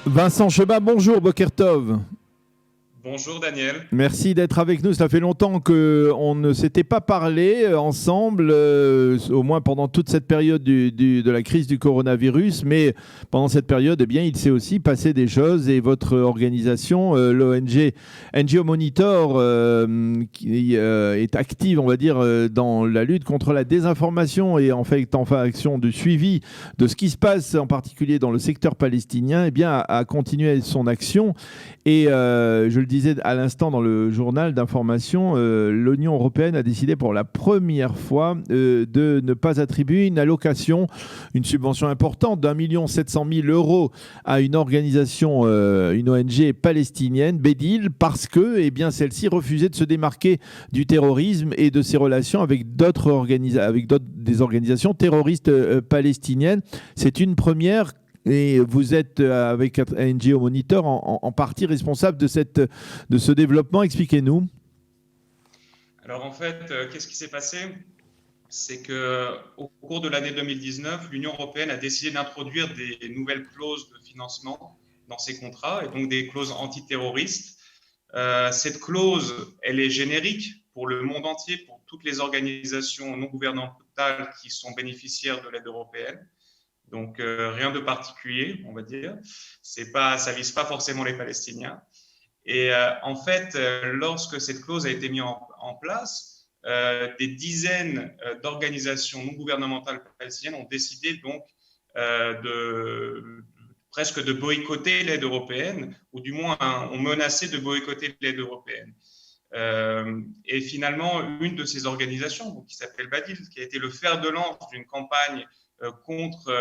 Vincent Cheba, bonjour, Boker Tov. Bonjour Daniel. Merci d'être avec nous. Ça fait longtemps qu'on ne s'était pas parlé ensemble, au moins pendant toute cette période de la crise du coronavirus. Mais pendant cette période, eh bien, il s'est aussi passé des choses et votre organisation, l'ONG NGO Monitor, qui est active, on va dire, dans la lutte contre la désinformation et en fait en action de suivi de ce qui se passe, en particulier dans le secteur palestinien, eh bien, a continué son action. Et je le disais à l'instant dans le journal d'information, l'Union européenne a décidé pour la première fois de ne pas attribuer une allocation, une subvention importante d'1,7 million € à une organisation, une ONG palestinienne, Bedil, parce que eh bien, celle-ci refusait de se démarquer du terrorisme et de ses relations avec des organisations terroristes palestiniennes. C'est une première. Et vous êtes, avec NGO Monitor, en partie responsable de ce développement. Expliquez-nous. Alors en fait, qu'est-ce qui s'est passé? C'est qu'au cours de l'année 2019, l'Union européenne a décidé d'introduire des nouvelles clauses de financement dans ses contrats, et donc des clauses antiterroristes. Cette clause, elle est générique pour le monde entier, pour toutes les organisations non gouvernementales qui sont bénéficiaires de l'aide européenne. Donc rien de particulier, on va dire. Ça vise pas forcément les Palestiniens. Et en fait, lorsque cette clause a été mise en place, des dizaines d'organisations non gouvernementales palestiniennes ont décidé donc presque de boycotter l'aide européenne, ou du moins ont menacé de boycotter l'aide européenne. Et finalement, une de ces organisations, donc, qui s'appelle Badil, qui a été le fer de lance d'une campagne contre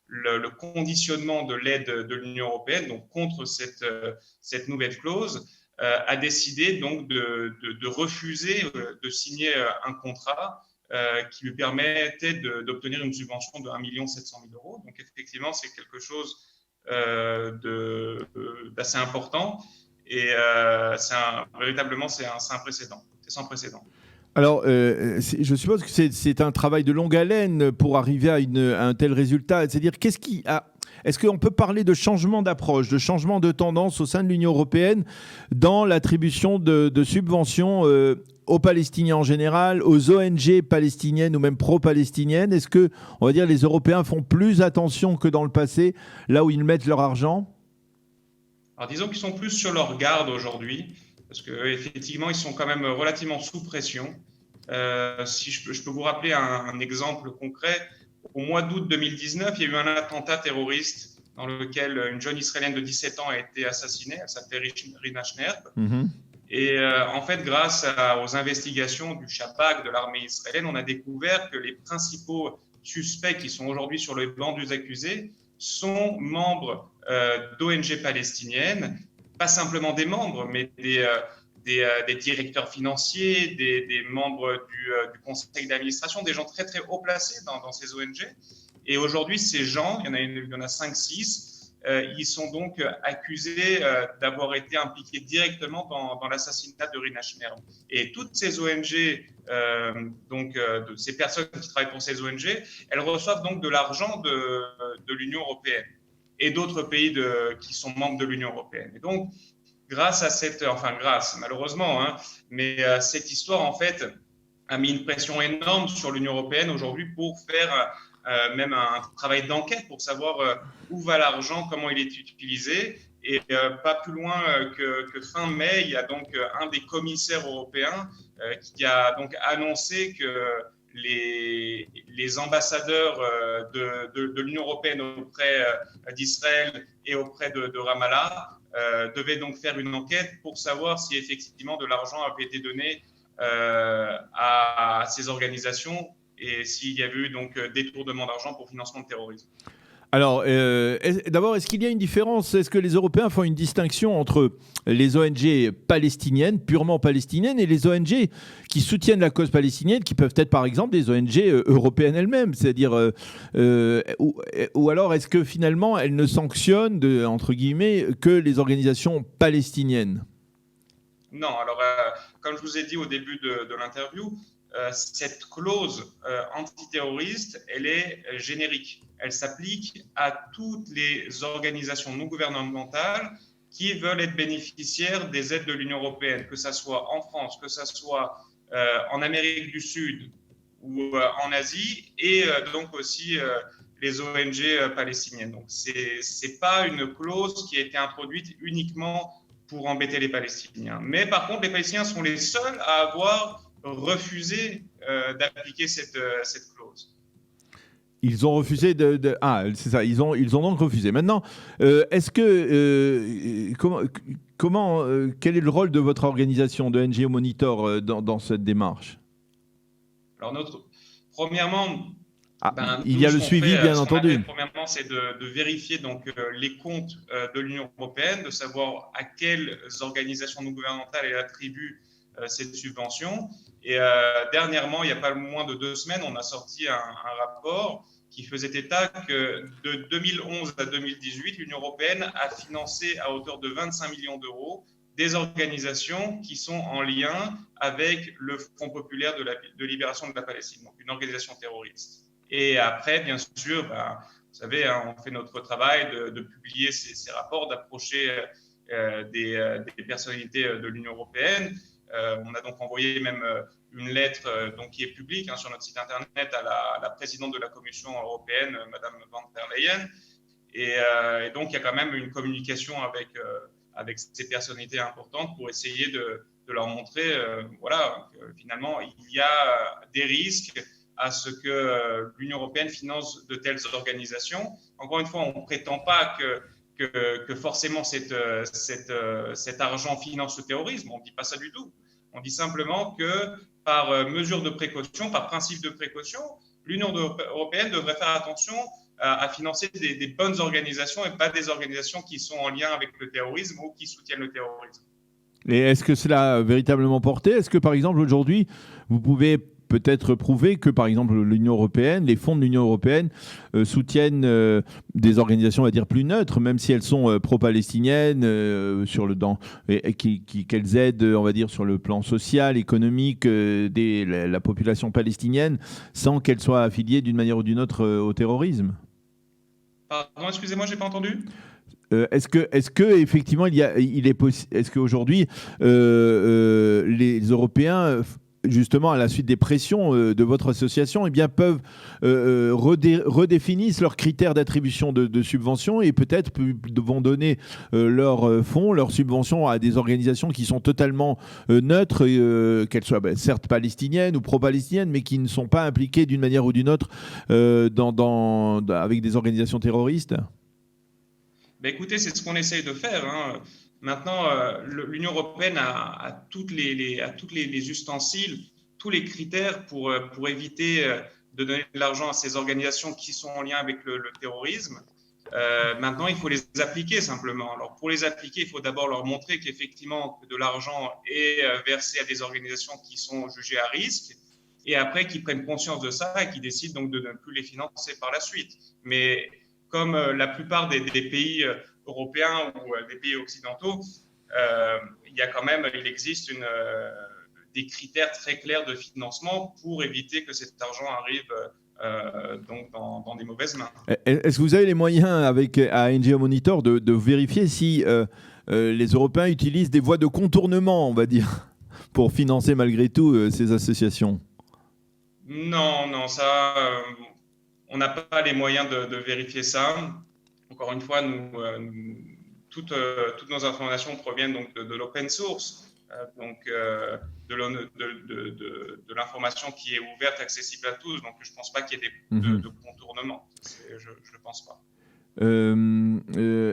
le conditionnement de l'aide de l'Union européenne, donc contre cette nouvelle clause, a décidé donc de refuser de signer un contrat qui lui permettait d'obtenir une subvention de 1,7 million €. Donc effectivement, c'est quelque chose d'assez important, et véritablement, c'est un précédent. C'est sans précédent. Alors, je suppose que c'est un travail de longue haleine pour arriver à un tel résultat. C'est-à-dire, est-ce qu'on peut parler de changement d'approche, de changement de tendance au sein de l'Union européenne dans l'attribution de subventions aux Palestiniens en général, aux ONG palestiniennes ou même pro-palestiniennes? Est-ce que, on va dire, les Européens font plus attention que dans le passé, là où ils mettent leur argent? Alors, disons qu'ils sont plus sur leur garde aujourd'hui, parce qu'effectivement, ils sont quand même relativement sous pression. Si je peux vous rappeler un exemple concret, au mois d'août 2019, il y a eu un attentat terroriste dans lequel une jeune Israélienne de 17 ans a été assassinée. Elle s'appelait Rina Schnerb. Mm-hmm. Et en fait, grâce aux investigations du Shabak, de l'armée israélienne, on a découvert que les principaux suspects qui sont aujourd'hui sur le banc des accusés sont membres d'ONG palestiniennes, pas simplement des membres, mais des directeurs financiers, des membres du conseil d'administration, des gens très très haut placés dans ces ONG. Et aujourd'hui, ces gens, il y en a 5-6, ils sont donc accusés d'avoir été impliqués directement dans l'assassinat de Rina Schnerb. Et toutes ces ONG, de ces personnes qui travaillent pour ces ONG, elles reçoivent donc de l'argent de l'Union européenne et d'autres pays qui sont membres de l'Union européenne. Et donc, malheureusement, mais cette histoire, en fait, a mis une pression énorme sur l'Union européenne aujourd'hui pour faire même un travail d'enquête pour savoir où va l'argent, comment il est utilisé. Et pas plus loin que fin mai, il y a donc un des commissaires européens qui a donc annoncé que les ambassadeurs de l'Union européenne auprès d'Israël et auprès de Ramallah devaient donc faire une enquête pour savoir si effectivement de l'argent avait été donné à ces organisations et s'il y avait eu donc détournement d'argent pour financement de terrorisme. Alors, d'abord, est-ce qu'il y a une différence? Est-ce que les Européens font une distinction entre les ONG palestiniennes, purement palestiniennes, et les ONG qui soutiennent la cause palestinienne, qui peuvent être par exemple des ONG européennes elles-mêmes? C'est-à-dire, ou alors est-ce que finalement elles ne sanctionnent, entre guillemets, que les organisations palestiniennes? Non, alors comme je vous ai dit au début de l'interview, cette clause antiterroriste, elle est générique. Elle s'applique à toutes les organisations non gouvernementales qui veulent être bénéficiaires des aides de l'Union européenne, que ce soit en France, que ce soit en Amérique du Sud ou en Asie, et donc aussi les ONG palestiniennes. Donc, ce n'est pas une clause qui a été introduite uniquement pour embêter les Palestiniens. Mais par contre, les Palestiniens sont les seuls à avoir refusé d'appliquer cette clause. Ils ont refusé Ah, c'est ça, ils ont donc refusé. Maintenant, est-ce que... quel est le rôle de votre organisation, de NGO Monitor, dans cette démarche? Alors, premièrement... il y a le suivi, bien entendu. Premièrement, c'est de vérifier donc, les comptes de l'Union européenne, de savoir à quelles organisations non gouvernementales elle attribue cette subvention. Et dernièrement, il n'y a pas moins de 2 semaines, on a sorti un rapport qui faisait état que de 2011 à 2018, l'Union européenne a financé à hauteur de 25 millions d'euros des organisations qui sont en lien avec le Front populaire de libération de la Palestine, donc une organisation terroriste. Et après, bien sûr, vous savez, on fait notre travail de publier ces rapports, d'approcher des personnalités de l'Union européenne. On a donc envoyé même une lettre qui est publique sur notre site internet à la présidente de la Commission européenne, Madame van der Leyen. Et donc, il y a quand même une communication avec ces personnalités importantes pour essayer de leur montrer finalement, il y a des risques à ce que l'Union européenne finance de telles organisations. Encore une fois, on ne prétend pas que forcément cet argent finance le terrorisme. On ne dit pas ça du tout. On dit simplement que par mesure de précaution, par principe de précaution, l'Union européenne devrait faire attention à financer des bonnes organisations et pas des organisations qui sont en lien avec le terrorisme ou qui soutiennent le terrorisme. Et est-ce que cela a véritablement porté? Est-ce que, par exemple, aujourd'hui, vous pouvez peut-être prouver que, par exemple, l'Union européenne, les fonds de l'Union européenne soutiennent des organisations, on va dire, plus neutres, même si elles sont pro-palestiniennes, qu'elles aident, on va dire, sur le plan social, économique, la population palestinienne, sans qu'elles soient affiliées d'une manière ou d'une autre au terrorisme? Pardon, excusez-moi, je n'ai pas entendu. Est-ce que effectivement est-ce qu'aujourd'hui les Européens, justement à la suite des pressions de votre association, peuvent redéfinissent leurs critères d'attribution de subventions et peut-être vont donner leurs fonds, leurs subventions à des organisations qui sont totalement neutres, qu'elles soient certes palestiniennes ou pro-palestiniennes, mais qui ne sont pas impliquées d'une manière ou d'une autre avec des organisations terroristes? Écoutez, c'est ce qu'on essaye de faire. Maintenant, l'Union européenne a toutes les ustensiles, tous les critères pour éviter de donner de l'argent à ces organisations qui sont en lien avec le terrorisme. Maintenant, il faut les appliquer simplement. Alors, pour les appliquer, il faut d'abord leur montrer qu'effectivement, de l'argent est versé à des organisations qui sont jugées à risque, et après qu'ils prennent conscience de ça et qu'ils décident donc de ne plus les financer par la suite. Mais comme la plupart des pays européens ou des pays occidentaux, il existe des critères très clairs de financement pour éviter que cet argent arrive donc dans des mauvaises mains. Est-ce que vous avez les moyens à NGO Monitor de vérifier si les Européens utilisent des voies de contournement, on va dire, pour financer malgré tout ces associations? Non, ça... on n'a pas les moyens de vérifier ça. Encore une fois, toutes nos informations proviennent donc de l'open source, de l'information qui est ouverte, accessible à tous. Donc, je ne pense pas qu'il y ait de contournement. Je ne pense pas.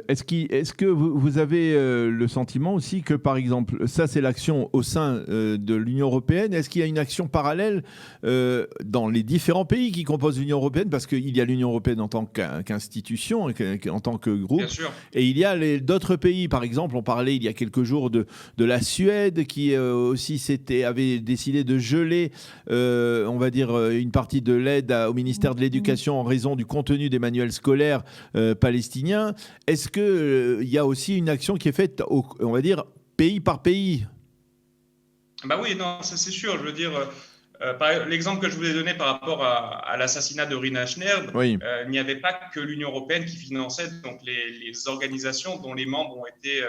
Est-ce que vous avez le sentiment aussi que, par exemple, ça c'est l'action au sein de l'Union européenne, est-ce qu'il y a une action parallèle dans les différents pays qui composent l'Union européenne, parce qu'il y a l'Union européenne en tant qu'institution, en tant que groupe, bien sûr, et il y a d'autres pays. Par exemple, on parlait il y a quelques jours de la Suède qui aussi avait décidé de geler, on va dire, une partie de l'aide au ministère de l'Éducation en raison du contenu des manuels scolaires palestiniens. Est-ce qu'il y a aussi une action qui est faite, on va dire, pays par pays? Oui, non, ça c'est sûr. Je veux dire, L'exemple que je vous ai donné par rapport à l'assassinat de Rina Schneer, Oui. il n'y avait pas que l'Union européenne qui finançait donc les organisations dont les membres ont été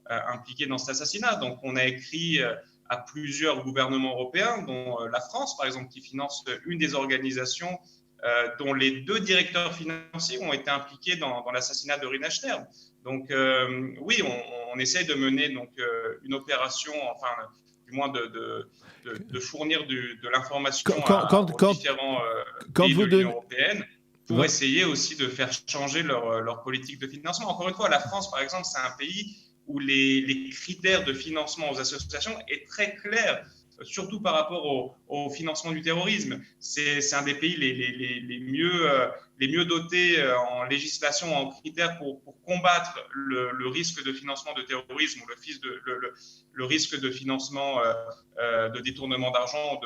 impliqués dans cet assassinat. Donc on a écrit à plusieurs gouvernements européens, dont la France par exemple, qui finance une des organisations dont les 2 directeurs financiers ont été impliqués dans l'assassinat de Rina Schneer. Donc oui, on essaie de mener donc une opération, enfin du moins de fournir de l'information aux différents pays de l'Union européenne pour essayer aussi de faire changer leur politique de financement. Encore une fois, la France, par exemple, c'est un pays où les critères de financement aux associations est très clair, surtout par rapport au financement du terrorisme. C'est un des pays les mieux dotés en législation, en critères pour combattre le risque de financement de terrorisme ou le risque de financement de détournement d'argent,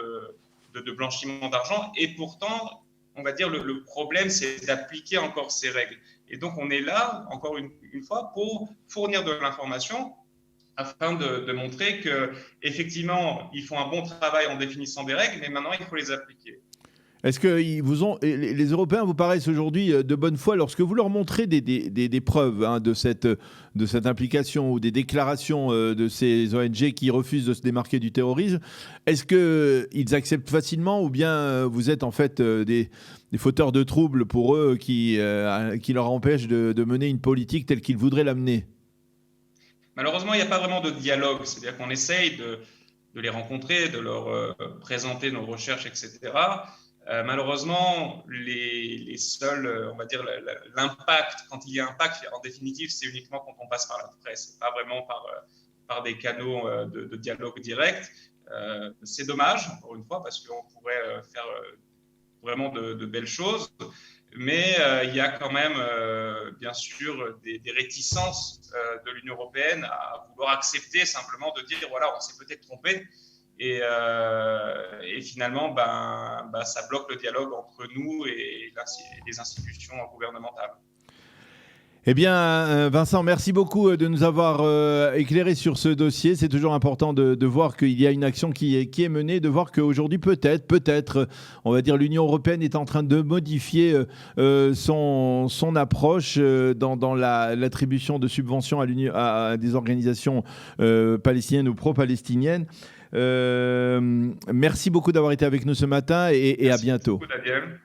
de blanchiment d'argent. Et pourtant, on va dire le problème, c'est d'appliquer encore ces règles. Et donc, on est là, encore une fois, pour fournir de l'information afin de montrer qu'effectivement, ils font un bon travail en définissant des règles, mais maintenant, il faut les appliquer. Est-ce que les Européens vous paraissent aujourd'hui de bonne foi lorsque vous leur montrez des preuves de cette implication ou des déclarations de ces ONG qui refusent de se démarquer du terrorisme? Est-ce qu'ils acceptent facilement ou bien vous êtes en fait des fauteurs de troubles pour eux qui leur empêchent de mener une politique telle qu'ils voudraient l'amener? Malheureusement, il n'y a pas vraiment de dialogue. C'est-à-dire qu'on essaye de les rencontrer, de leur présenter nos recherches, etc. Malheureusement, les seuls, on va dire, l'impact, quand il y a impact, en définitive, c'est uniquement quand on passe par la presse, pas vraiment par des canaux de dialogue direct. C'est dommage, encore une fois, parce qu'on pourrait faire vraiment de belles choses. Mais il y a quand même, bien sûr, des réticences de l'Union européenne à vouloir accepter simplement de dire, voilà, on s'est peut-être trompé. Et finalement, ça bloque le dialogue entre nous et les institutions gouvernementales. Eh bien, Vincent, merci beaucoup de nous avoir éclairé sur ce dossier. C'est toujours important de voir qu'il y a une action qui est menée, de voir qu'aujourd'hui, peut-être, on va dire, l'Union européenne est en train de modifier son approche dans l'attribution de subventions à des organisations palestiniennes ou pro-palestiniennes. Merci beaucoup d'avoir été avec nous ce matin et à bientôt. Merci beaucoup, Daniel.